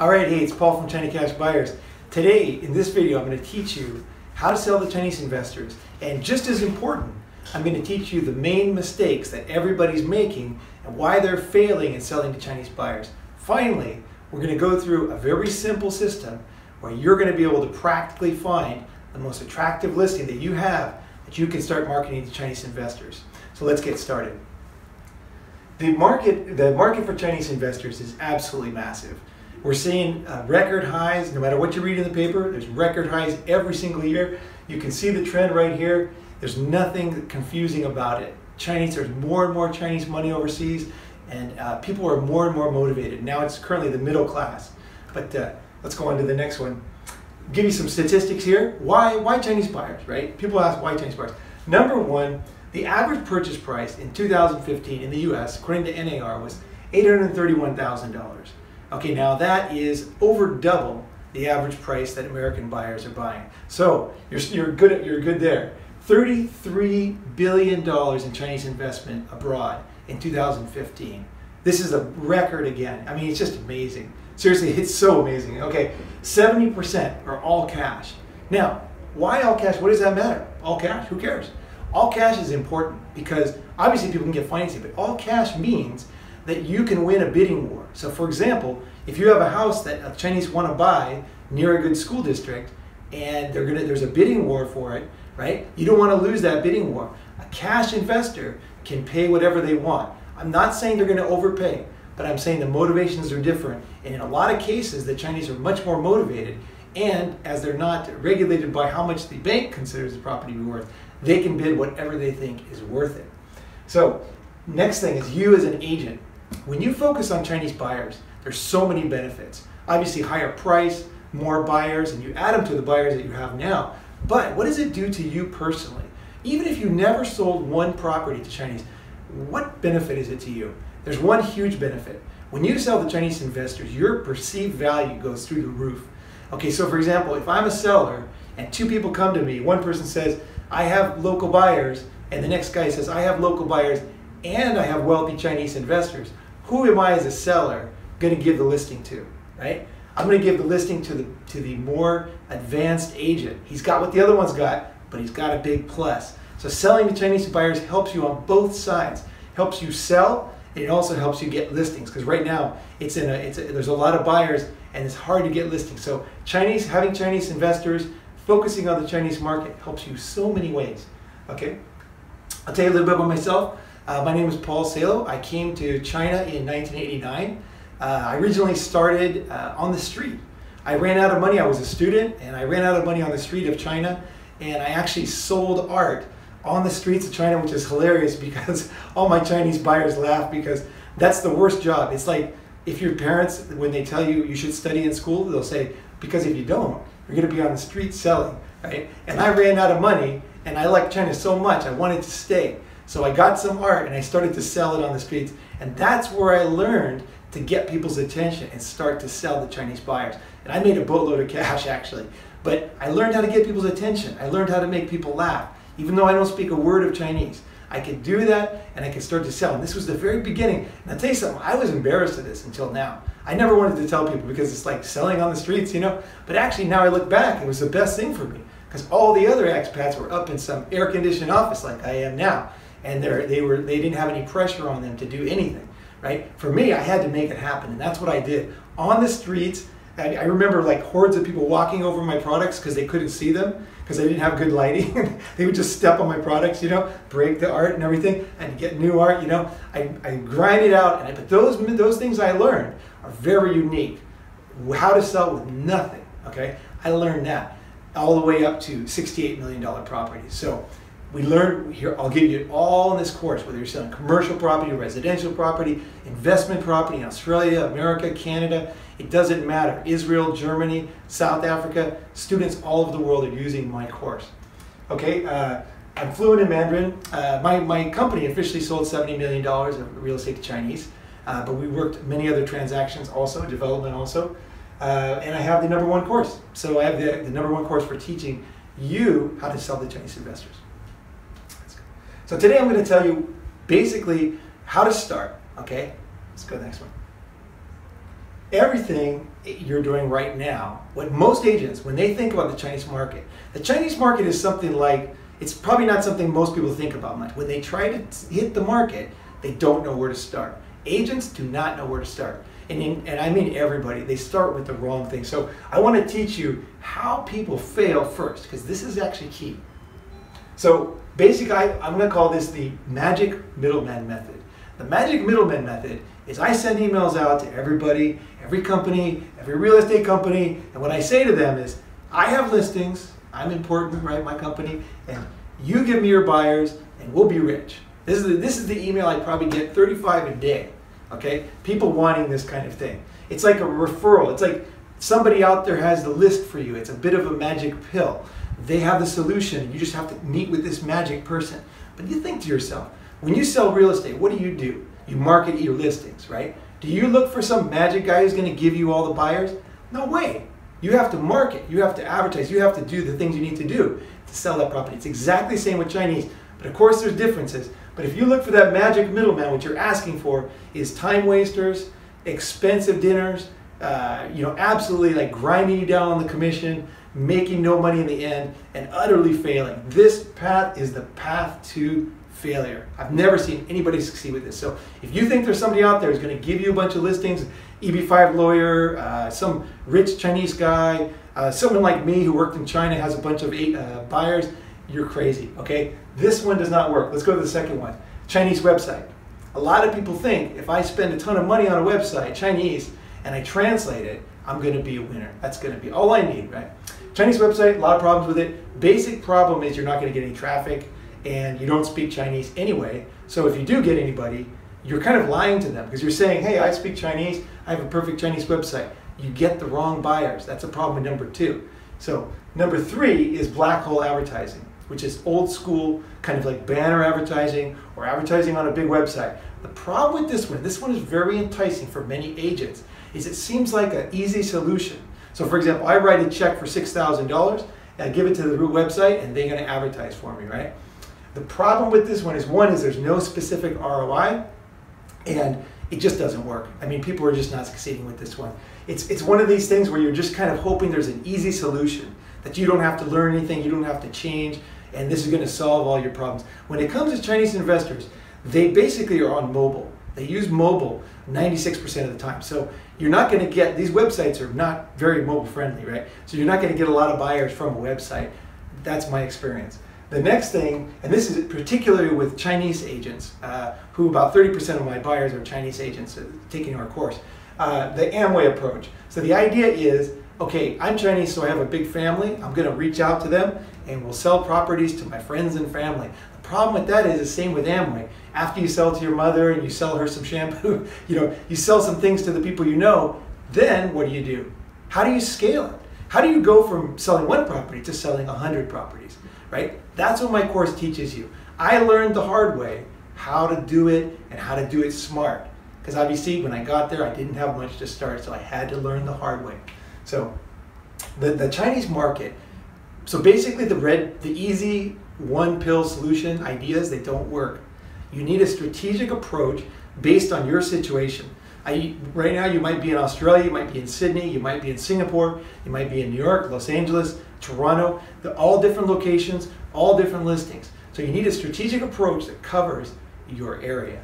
Alright, hey, it's Paul from China Cash Buyers. Today, in this video, I'm going to teach you how to sell to Chinese investors. And just as important, I'm going to teach you the main mistakes that everybody's making and why they're failing in selling to Chinese buyers. Finally, we're going to go through a very simple system where you're going to be able to practically find the most attractive listing that you have that you can start marketing to Chinese investors. So let's get started. The market for Chinese investors is absolutely massive. We're seeing record highs, no matter what you read in the paper, there's record highs every single year. You can see the trend right here. There's nothing confusing about it. There's more and more Chinese money overseas, and people are more and more motivated. Now it's currently the middle class. But let's go on to the next one. Give you some statistics here. Why Chinese buyers, right? People ask why Chinese buyers. Number one, the average purchase price in 2015 in the US, according to NAR, was $831,000. Okay, now that is over double the average price that American buyers are buying. So you're good there. $33 billion in Chinese investment abroad in 2015. This is a record again. I mean, it's just amazing. Seriously, it's so amazing. Okay, 70% are all cash. Now, why all cash? What does that matter? All cash? Who cares? All cash is important because obviously people can get financing, but all cash means that you can win a bidding war. So for example, if you have a house that Chinese want to buy near a good school district and there's a bidding war for it, right? You don't want to lose that bidding war. A cash investor can pay whatever they want. I'm not saying they're going to overpay, but I'm saying the motivations are different. And in a lot of cases, the Chinese are much more motivated, and as they're not regulated by how much the bank considers the property to be worth, they can bid whatever they think is worth it. So next thing is you as an agent. When you focus on Chinese buyers, there's so many benefits. Obviously higher price, more buyers, and you add them to the buyers that you have now. But what does it do to you personally? Even if you never sold one property to Chinese, what benefit is it to you? There's one huge benefit. When you sell to Chinese investors, your perceived value goes through the roof. Okay, so for example, if I'm a seller and two people come to me, one person says, I have local buyers, and the next guy says, I have local buyers and I have wealthy Chinese investors. Who am I as a seller going to give the listing to, right? I'm going to give the listing to the more advanced agent. He's got what the other one's got, but he's got a big plus. So selling to Chinese buyers helps you on both sides. Helps you sell, and it also helps you get listings, because right now there's a lot of buyers and it's hard to get listings. So having Chinese investors, focusing on the Chinese market helps you so many ways. Okay, I'll tell you a little bit about myself. My name is Paul Salo. I came to China in 1989. I originally started on the street. I ran out of money. I was a student, and I ran out of money on the street of China, and I actually sold art on the streets of China, which is hilarious because all my Chinese buyers laugh because that's the worst job. It's like if your parents, when they tell you you should study in school, they'll say, because if you don't, you're going to be on the street selling, right? And I ran out of money, and I liked China so much, I wanted to stay. So I got some art and I started to sell it on the streets, and that's where I learned to get people's attention and start to sell to Chinese buyers. And I made a boatload of cash actually, but I learned how to get people's attention. I learned how to make people laugh. Even though I don't speak a word of Chinese, I could do that and I could start to sell. And this was the very beginning. And I'll tell you something, I was embarrassed of this until now. I never wanted to tell people because it's like selling on the streets, you know, but actually now I look back, it was the best thing for me because all the other expats were up in some air-conditioned office like I am now. And they didn't have any pressure on them to do anything, right? For me, I had to make it happen, and that's what I did. On the streets, I remember like hordes of people walking over my products because they couldn't see them because I didn't have good lighting. They would just step on my products, you know, break the art and everything, and get new art, you know. I grind it out, but those things I learned are very unique. How to sell with nothing, okay? I learned that all the way up to $68 million properties. So we learned here, I'll give you all in this course, whether you're selling commercial property, residential property, investment property in Australia, America, Canada, it doesn't matter. Israel, Germany, South Africa, students all over the world are using my course. Okay, I'm fluent in Mandarin. My company officially sold $70 million of real estate to Chinese, but we worked many other transactions also, development also, and I have the #1 course. So I have the #1 course for teaching you how to sell to Chinese investors. So today I'm going to tell you basically how to start, okay? Let's go to the next one. everything you're doing right now, what most agents, when they think about the Chinese market is something like, it's probably not something most people think about much. When they try to hit the market, they don't know where to start. Agents do not know where to start. And I mean everybody, they start with the wrong thing. So I want to teach you how people fail first, because this is actually key. So basically, I'm going to call this the magic middleman method. The magic middleman method is I send emails out to everybody, every company, every real estate company, and what I say to them is, I have listings, I'm important, right, my company, and you give me your buyers and we'll be rich. This is the email I probably get 35 a day, okay? People wanting this kind of thing. It's like a referral. It's like somebody out there has the list for you. It's a bit of a magic pill. They have the solution. You just have to meet with this magic person. But you think to yourself, when you sell real estate, what do? You market your listings, right? Do you look for some magic guy who's going to give you all the buyers? No way. You have to market. You have to advertise. You have to do the things you need to do to sell that property. It's exactly the same with Chinese. But of course there's differences. But if you look for that magic middleman, what you're asking for is time wasters, expensive dinners, absolutely like grinding you down on the commission, making no money in the end, and utterly failing. This path is the path to failure. I've never seen anybody succeed with this. So if you think there's somebody out there who's going to give you a bunch of listings, EB5 lawyer, some rich Chinese guy, someone like me who worked in China has a bunch of buyers, you're crazy, okay? This one does not work. Let's go to the second one. Chinese website. A lot of people think if I spend a ton of money on a website, Chinese, and I translate it, I'm going to be a winner. That's going to be all I need, right? Chinese website, a lot of problems with it. Basic problem is you're not going to get any traffic, and you don't speak Chinese anyway. So if you do get anybody, you're kind of lying to them because you're saying, hey, I speak Chinese, I have a perfect Chinese website. You get the wrong buyers. That's a problem with number 2. So number 3 is black hole advertising, which is old school, kind of like banner advertising or advertising on a big website. The problem with this one is very enticing for many agents, is it seems like an easy solution. So for example, I write a check for $6,000 and I give it to the website and they're going to advertise for me, right? The problem with this one is there's no specific ROI and it just doesn't work. I mean, people are just not succeeding with this one. It's one of these things where you're just kind of hoping there's an easy solution, that you don't have to learn anything, you don't have to change, and this is going to solve all your problems. When it comes to Chinese investors, they basically are on mobile. They use mobile 96% of the time. So you're not going to get, these websites are not very mobile friendly, right? So you're not going to get a lot of buyers from a website. That's my experience. The next thing, and this is particularly with Chinese agents, who about 30% of my buyers are Chinese agents taking our course, the Amway approach. So the idea is, okay, I'm Chinese, so I have a big family. I'm going to reach out to them and we'll sell properties to my friends and family. The problem with that is the same with Amway. After you sell to your mother and you sell her some shampoo, you sell some things to the people you know, then what do? How do you scale it? How do you go from selling 1 property to selling 100 properties, right? That's what my course teaches you. I learned the hard way how to do it and how to do it smart. Because obviously when I got there, I didn't have much to start, so I had to learn the hard way. So the Chinese market, so basically the easy one-pill solution ideas, they don't work. You need a strategic approach based on your situation. Right now you might be in Australia, you might be in Sydney, you might be in Singapore, you might be in New York, Los Angeles, Toronto. They're all different locations, all different listings. So you need a strategic approach that covers your area.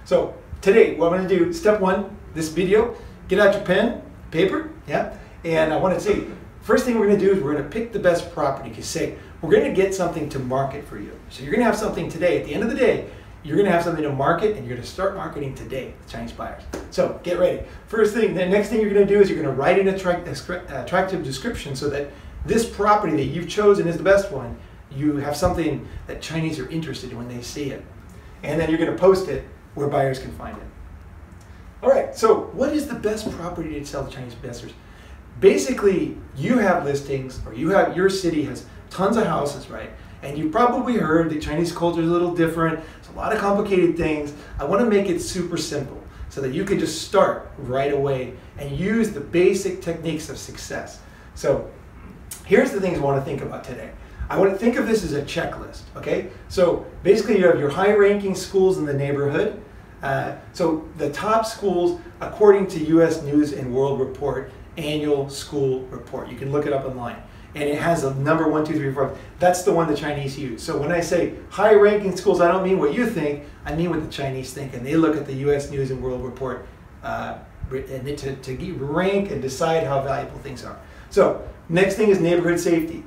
So today, what I'm going to do, step 1, this video, get out your pen, paper, yeah, and I want to say, first thing we're going to do is we're going to pick the best property, because say, we're going to get something to market for you. So you're going to have something today. At the end of the day, you're going to have something to market, and you're going to start marketing today with Chinese buyers. So get ready. First thing, the next thing you're going to do is you're going to write an attractive description so that this property that you've chosen is the best one. You have something that Chinese are interested in when they see it. And then you're going to post it where buyers can find it. All right, so what is the best property to sell to Chinese investors? Basically, you have listings, or your city has tons of houses, right? And you've probably heard the Chinese culture is a little different. It's a lot of complicated things. I want to make it super simple so that you can just start right away and use the basic techniques of success. So here's the things I want to think about today. I want to think of this as a checklist, okay? So basically you have your high-ranking schools in the neighborhood, So the top schools, according to U.S. News and World Report, annual school report. You can look it up online. And it has a number 1, 2, 3, 4. That's the one the Chinese use. So when I say high-ranking schools, I don't mean what you think. I mean what the Chinese think. And they look at the U.S. News and World Report to rank and decide how valuable things are. So next thing is neighborhood safety.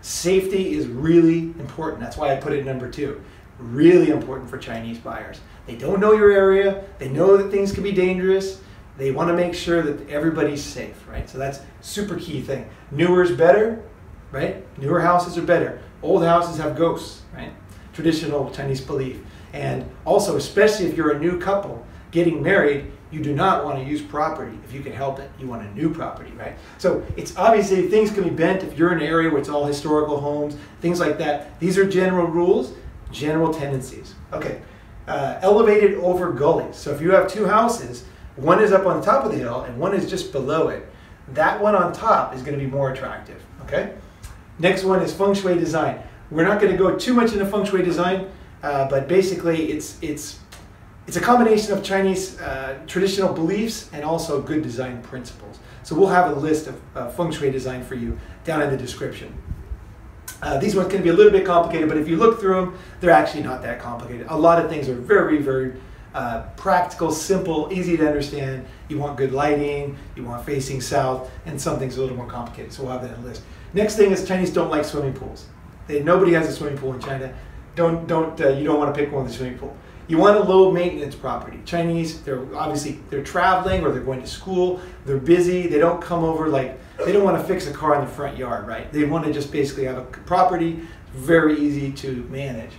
Safety is really important. That's why I put it number 2. Really important for Chinese buyers. They don't know your area. They know that things can be dangerous. They want to make sure that everybody's safe, right? So that's super key thing. Newer is better, right? Newer houses are better. Old houses have ghosts, right? Traditional Chinese belief. And also, especially if you're a new couple getting married, you do not want to use property if you can help it. You want a new property, right? So it's obviously things can be bent if you're in an area where it's all historical homes, things like that. These are general rules, general tendencies. Okay, elevated over gullies. So if you have 2 houses, one is up on top of the hill and one is just below it, that one on top is going to be more attractive, okay? Next one is feng shui design. We're not going to go too much into feng shui design, but basically it's a combination of Chinese traditional beliefs and also good design principles. So we'll have a list of feng shui design for you down in the description. These ones can be a little bit complicated, but if you look through them, they're actually not that complicated. A lot of things are very, very practical, simple, easy to understand. You want good lighting, you want facing south, and some things a little more complicated. So we'll have that on the list. Next thing is Chinese don't like swimming pools. Nobody has a swimming pool in China. You don't want to pick one with a swimming pool. You want a low maintenance property. Chinese, they're traveling or they're going to school, they're busy, they don't come over they don't want to fix a car in the front yard, right? They want to just basically have a property, very easy to manage.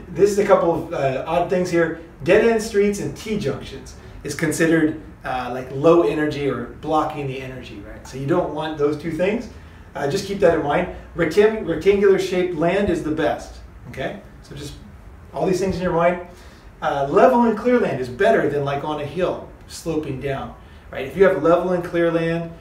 This is a couple of odd things here. Dead-end streets and T-junctions is considered like low energy or blocking the energy, right? So you don't want those 2 things. Just keep that in mind. Rectangular shaped land is the best, okay? So just all these things in your mind. Level and clear land is better than like on a hill, sloping down, right? If you have level and clear land,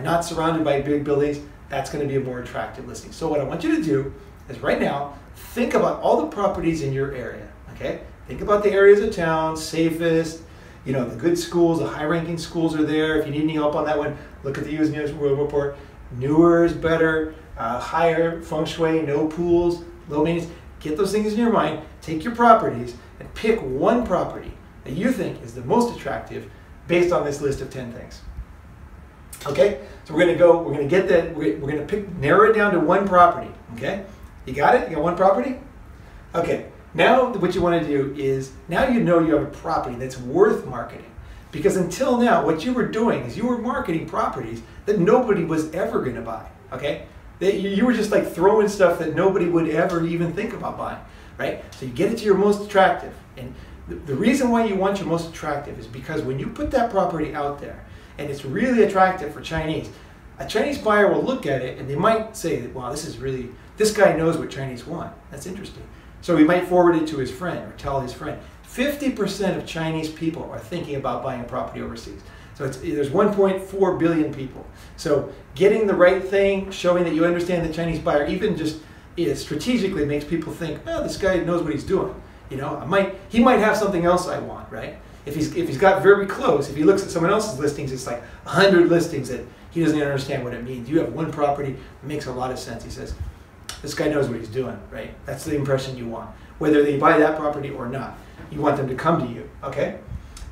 not surrounded by big buildings, that's going to be a more attractive listing. So what I want you to do is right now, think about all the properties in your area, okay? Think about the areas of town, safest, the good schools, the high-ranking schools are there. If you need any help on that one, look at the U.S. News World Report. Newer is better, higher feng shui, no pools, low maintenance. Get those things in your mind, take your properties, and pick one property that you think is the most attractive based on this list of 10 things. Okay, so we're going to narrow it down to one property, okay? You got it? You got one property? Okay, now what you want to do is, now you know you have a property that's worth marketing. Because until now, what you were doing is you were marketing properties that nobody was ever going to buy, okay? You were just like throwing stuff that nobody would ever even think about buying, right? So you get it to your most attractive. And the reason why you want your most attractive is because when you put that property out there, and it's really attractive for Chinese, a Chinese buyer will look at it and they might say, wow, this guy knows what Chinese want. That's interesting. So he might forward it to his friend or tell his friend. 50% of Chinese people are thinking about buying a property overseas. So there's 1.4 billion people. So getting the right thing, showing that you understand the Chinese buyer, even just strategically makes people think, oh, this guy knows what he's doing. He might have something else I want, right? If he's got very close, if he looks at someone else's listings, it's like 100 listings that he doesn't understand what it means. You have one property, it makes a lot of sense. He says, this guy knows what he's doing, right? That's the impression you want. Whether they buy that property or not, you want them to come to you, okay?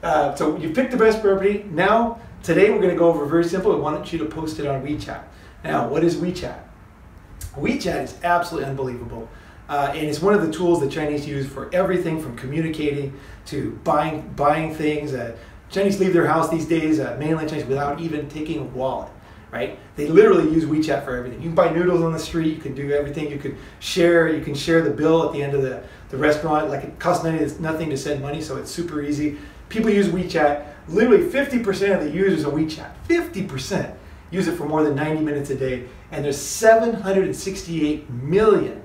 So you picked the best property. Now, today we're going to go over very simple. I want you to post it on WeChat. Now, what is WeChat? WeChat is absolutely unbelievable. And it's one of the tools that Chinese use for everything from communicating to buying things. Chinese leave their house these days, mainland Chinese, without even taking a wallet, right? They literally use WeChat for everything. You can buy noodles on the street, you can do everything. You can share the bill at the end of the restaurant. Like, it costs nothing to send money, so it's super easy. People use WeChat. Literally 50% of the users of WeChat, 50% use it for more than 90 minutes a day. And there's 768 million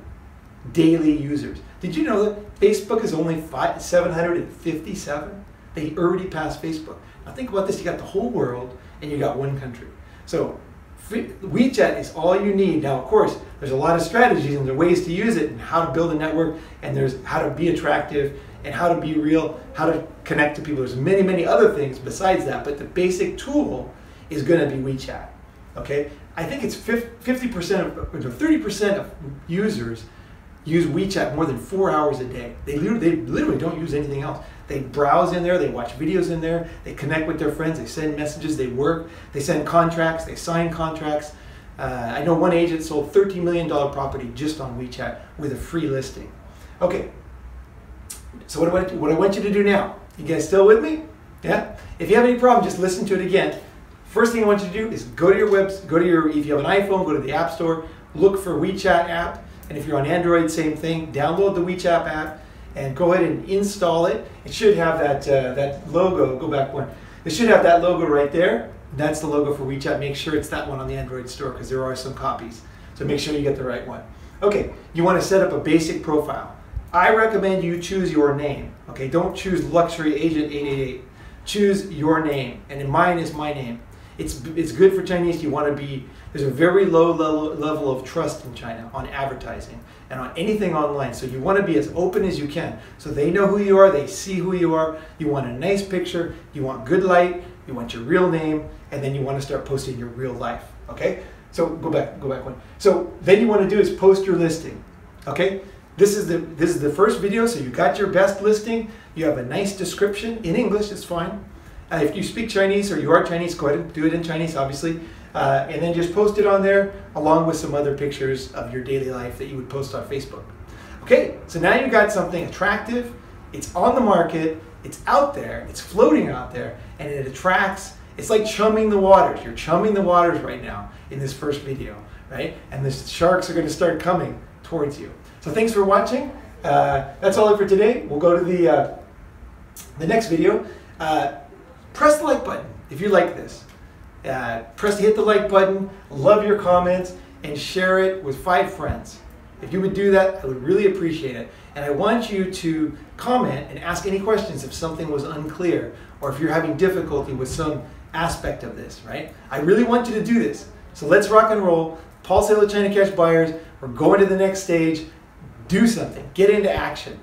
daily users. Did you know that Facebook is only 757? They already passed Facebook. Now think about this, you got the whole world and you got one country. So WeChat is all you need. Now, of course, there's a lot of strategies and there are ways to use it and how to build a network, and there's how to be attractive and how to be real, how to connect to people. There's many, many other things besides that, but the basic tool is going to be WeChat. Okay, I think it's 50% of, 30% of users use WeChat more than 4 hours a day. They literally don't use anything else. They browse in there, they watch videos in there, they connect with their friends, they send messages, they work, they send contracts, they sign contracts. I know one agent sold $13 million property just on WeChat with a free listing. Okay, so what I want you to do now, you guys still with me? Yeah? If you have any problem, just listen to it again. First thing I want you to do is go to your if you have an iPhone, go to the App Store, look for WeChat app, and if you're on Android, same thing, download the WeChat app and go ahead and install it. It should have that logo, go back one. It should have that logo right there. That's the logo for WeChat. Make sure it's that one on the Android store because there are some copies. So make sure you get the right one. Okay, you want to set up a basic profile. I recommend you choose your name. Okay, don't choose Luxury Agent 888. Choose your name, and mine is my name. It's good for Chinese. You want to be, there's a very low level of trust in China on advertising and on anything online. So you want to be as open as you can. So they know who you are, they see who you are. You want a nice picture, you want good light, you want your real name, and then you want to start posting your real life. Okay? So go back one. So then you want to do is post your listing. Okay? This is the first video, so you got your best listing. You have a nice description in English, it's fine. If you speak Chinese or you are Chinese, go ahead and do it in Chinese, obviously. And then just post it on there along with some other pictures of your daily life that you would post on Facebook. Okay, so now you've got something attractive, it's on the market, it's out there, it's floating out there, and it attracts. It's like chumming the waters. You're chumming the waters right now in this first video, right? And the sharks are going to start coming towards you. So thanks for watching. That's all for today. We'll go to the next video. Press the like button if you like this. Hit the like button, love your comments, and share it with 5 friends. If you would do that, I would really appreciate it. And I want you to comment and ask any questions if something was unclear or if you're having difficulty with some aspect of this, right? I really want you to do this. So let's rock and roll. Paul Sale of China Cash Buyers. We're going to the next stage. Do something. Get into action.